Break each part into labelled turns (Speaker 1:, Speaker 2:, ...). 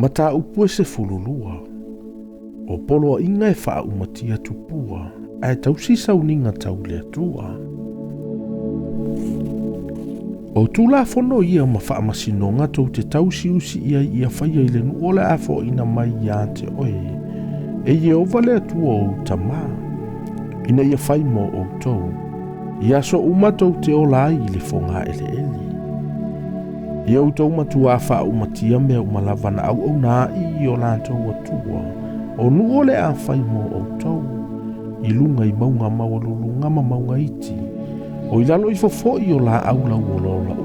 Speaker 1: Mata upu se fululua. O polo inga e faa umatia tupua. Ai tausi sauninga tau lea tua. O tula fono ia ma faa masinonga tau te tausi usi ia whaia ile nu ole afo ina mai ia te oe. E Yehova lea tua o tama. Ina ia whai mo o tau. Ia so umatou te ola ai le fonga ele. Ia utau matua faa umatia mea umalavana au na i o lantou atua. O nu ole a whai mo o tau. Ilunga i maunga mawalulunga ma maunga iti. O ilalo i fofo i o la aula uola unga.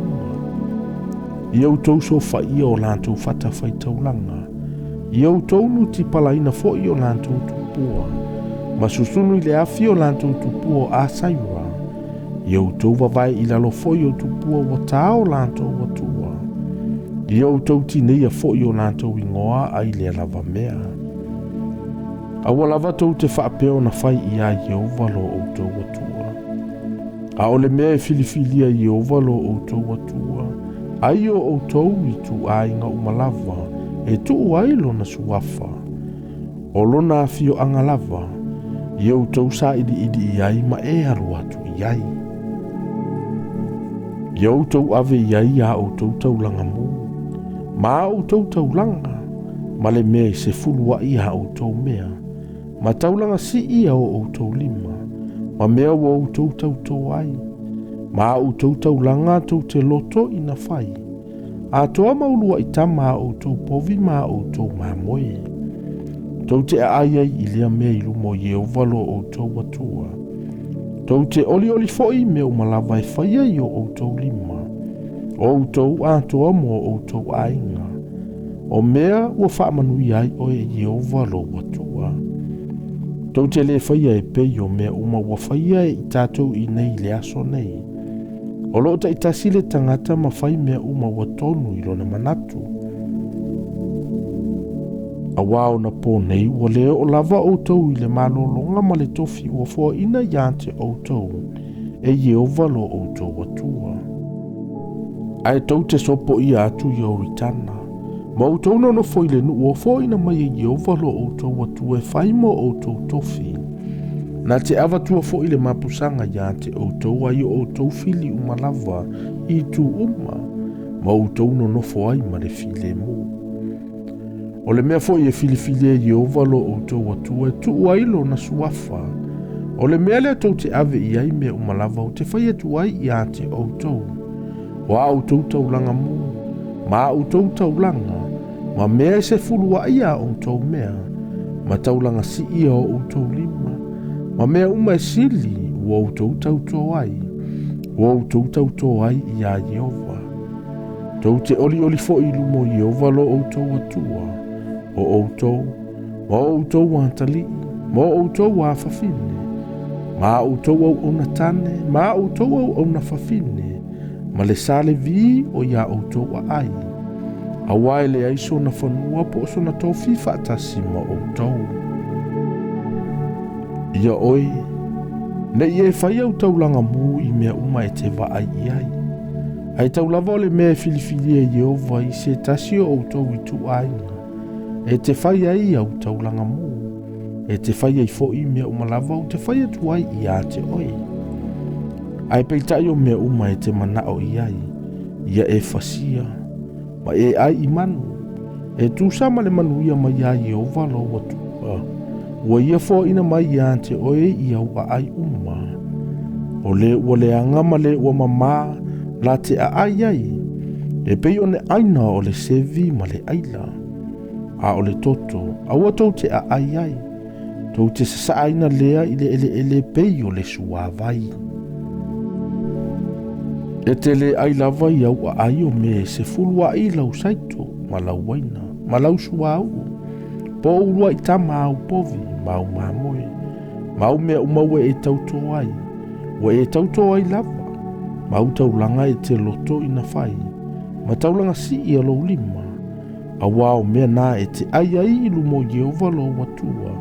Speaker 1: Ia utau so whai o lantou fata Faitaulanga. Ia utau nu ti palaina fo i o lantou tupua. Masusunu i le afi o lantou tupua a saira. Ia utau wawai i lalo fo i o tupua wa tao lantou watua. Ia utau tinei a fo i o lantou ingoa ai le lava mea. Awa lava tau te whaapeo na whai i a Yehova lo outou watua. A ole mea e filifilia Yehova lo outou watua. Ai o outou i tu a inga umalava e tu ailo na suafa. O lona afio angalava. I outou sa idi i ai ma e haru atu i ai. I outou ave i ai a outou taulanga mu. Ma outou taulanga. Ma le mea se fulua i a outou mea. Ma taulanga si ia o outou lima. Ma mea o outou tautou ai. Ma outou taulanga tau te loto ina whai. A toa maulua i tama a outou povi ma outou mamoe. Tau te ai ai i lea mea ilu mo Yehova lo outou watua. Tau te oli foi mea umalava e whai ai o outou lima. O outou a toa mo outou ainga. O mea ua whaamanui ai o e Yehova lo watua. Tau te le whaia e pei o mea uma ua whaia e i tātou i nei le aso nei. O loo ta i tasile tangata ma whai mea uma ua tonu i lona manatu. A wao na pō nei ua leo o lava o tau i le malolonga ma le tofi ua fua ina iante o tau e Yehova lo o tau watua. Ai tau te sopo i atu i oritana. Ma o tau no foi le nu ua fua ina mai e Yehova lo o tau watua e whai mo o tau tofi. Na te avatua fo i le mapusanga iante o tau ai o tau fili umalava i tu uma. Ma o tau no fo ai ma le file mo. O le mea fo i e filifili e Yehova lo o tau watua e tu ailo na suafa. O le mea lea tau te ave i ai mea umalava o te whai atu ai i ate o tau. Wa au tau taulanga mu. Ma au tau taulanga. Ma mea se fulua ia o tau mea. Ma taulanga si ia o tau lima. Ma mea uma e sili ua o tau tau ai. Ua o tau tau ai i a Yehova. Tau te oli fo i lumo Yehova lo o tau atua. O outou, ma outou wantali, ma outou wa fafine, ma outou au ona tane, ma outou au ona fafine, ma le sale vi o ya outou a ai. A wai le aiso na whanua po so na tofi fatasi ma outou. Ia oi, ne ie whai au taulanga mu i mea uma e te wa ai i ai. Ai taulava o le mea filifili e Yehova i se tasi o outou i tu ainga. E te whai ai au taulanga mu. E te whai ai fo i mea umalava o te whai atu ai i a te oi. Ai peitai o mea uma e te manao i ai. Ia e whasia. Ma e ai i manu. E tu sama le manu ia mai ai Yehova lo watua. Ua ia fo ina mai i a te oi i au a ai uma. O le ua le angama le ua mama la te a ai ai. E pei o ne aina o le sevi ma le aila. A o le toto, a ua tau te a ai ai. Tau te sasa aina lea i le ele pei o le sua vai. E te le ai lava i au a ai o me se fulua i lau saito, ma lau waina, ma lau sua au. Po urua i tama au povi, mau mamoe. Mau mea umaue e tauto ai. Wa e tauto ai lava. Mau taulanga e te loto ina fai. Ma taulanga si i alo lima. A wao mea na e te ai ai ilu mo Yehova lo watua.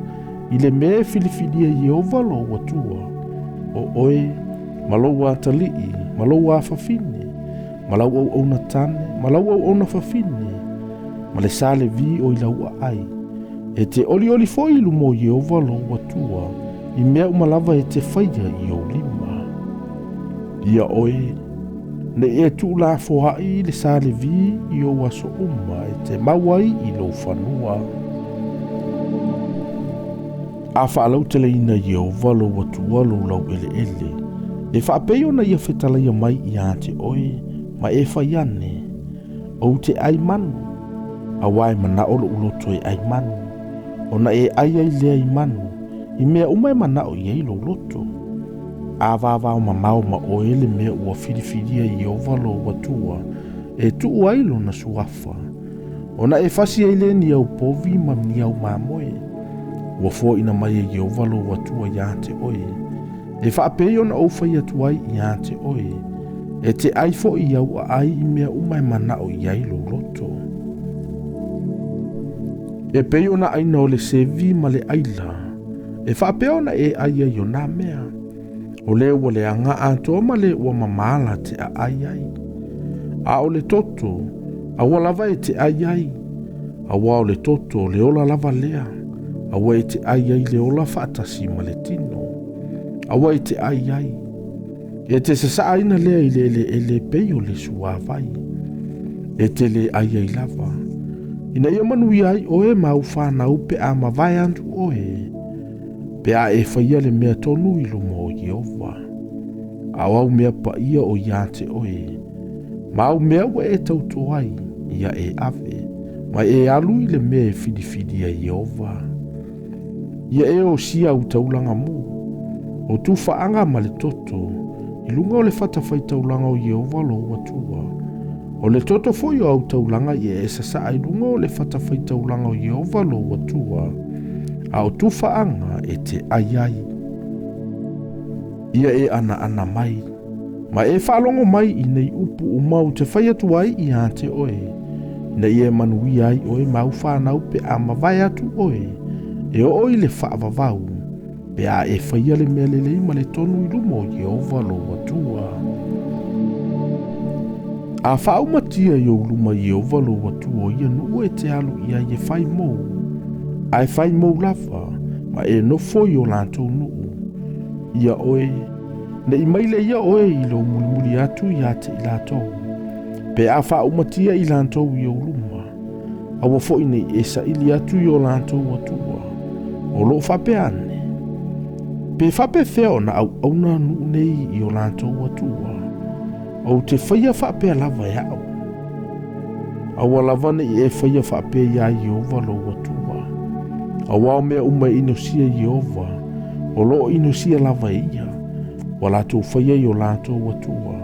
Speaker 1: I le mea filifili e Yehova lo watua. O oe, malau a talii, malau a fafine, malau au na tane, malau au na fafine. ma le sa le vi o i laua ai. E te oli oli fo ilu mo Yehova lo watua, i mea umalava e te whaia i o lima. Ia oe, ne e tu la fo hai le sa le vi i o waso uma e te mawai i lo whanua. A whaalau te leina Yehova lo watua lo lau ele ele, e whaapeo na ia whetalaia mai i a te oe, ma e whaiane, o te ai manu, a wai mana olo uloto e ai manu, o na e ai ai lea i manu, i mea umai mana o i lo loto. A vavao mamao ma o ele mea ua whiriwhiria i ovalo watua, e tu uailo na suafa. O na e fasi ai le ni au povi ma ni au mamoe, ua fo ina mai i ovalo watua ia te oe, e whaapeo na aufai atuai ia te oe, e te ai fo i au a ai i mea umai mana o i lo loto. E peo na aina o le sevi ma le aila, e whaapeo na e aia i o nā mea, o le ua le anga ato ma le ua mamala te a ai ai. A o le toto, a ua lava e te ai ai, a ua o le toto le ola lava lea, a ua e te ai ai le ola whaatasi ma le tino, a ua e te ai ai. E te sasa aina lea i le peo le suavai, e te le ai ai lava. Ina ia manui ai oe mau whanau pe a mawai antu oe, pe a e whaia le mea tonu i lumo o Yehova. Au mea pa ia o ia te oe, mau mea ua e tautu ai, ia e ave, ma e alu i le mea e whidifidi a Yehova. Ia e o sia u taulanga mu, o tu whaanga ma le toto, i lunga o le whata Faitauina o Yehova lo watua. O le toto foi o au taulanga i e sasa ai lunga o le whata Faitauina o Yehova lo watua, a o tu whaanga e te ai ai. Ia e ana mai, ma e whalongo mai i nei upu o mau te whai atu ai i a te oe, na i e manui ai oe mau whanau pe a mawai atu oe, e o oi le whaavavau, pe a e whaia le mea lelei ma le tonu i lumo o Yehova lo watua. A whaumatia i o luma Yehova lo watua ia nuu e te alu ia i e whai mou, ai whai mou lava, ma e no foi o lantou nuu. Ia oe, ne i maile ia oe i lo mulimuli atu ia te i latou, pe a whaumatia i lantou i o luma, a wafo i nei e sa ili atu i o lantou watua, o lo whapeane. Pe whape feo na au auna nuu nei i o lantou watua, au te whaia whapea lava e au. Awa lava ne i e whaia whapea ia Yehova lo watua. Awa mea uma inosia Yehova, o lo inosia lava ia, wa lato whaia i o lato watua.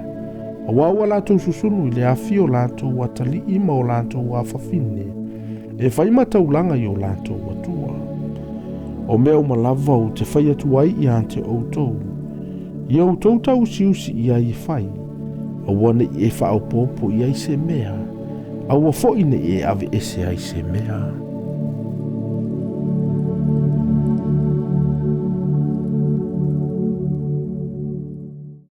Speaker 1: Awa lato susunu i le afi o lato watali ima o lato wafafine, e whaima taulanga i o lato watua. O mea uma lava o te whaia tuai i ante outou. I outou tau siusi i ai whai, awa ne i e whaopopo i ai se mea, awa fo ine e ave ese ai se mea.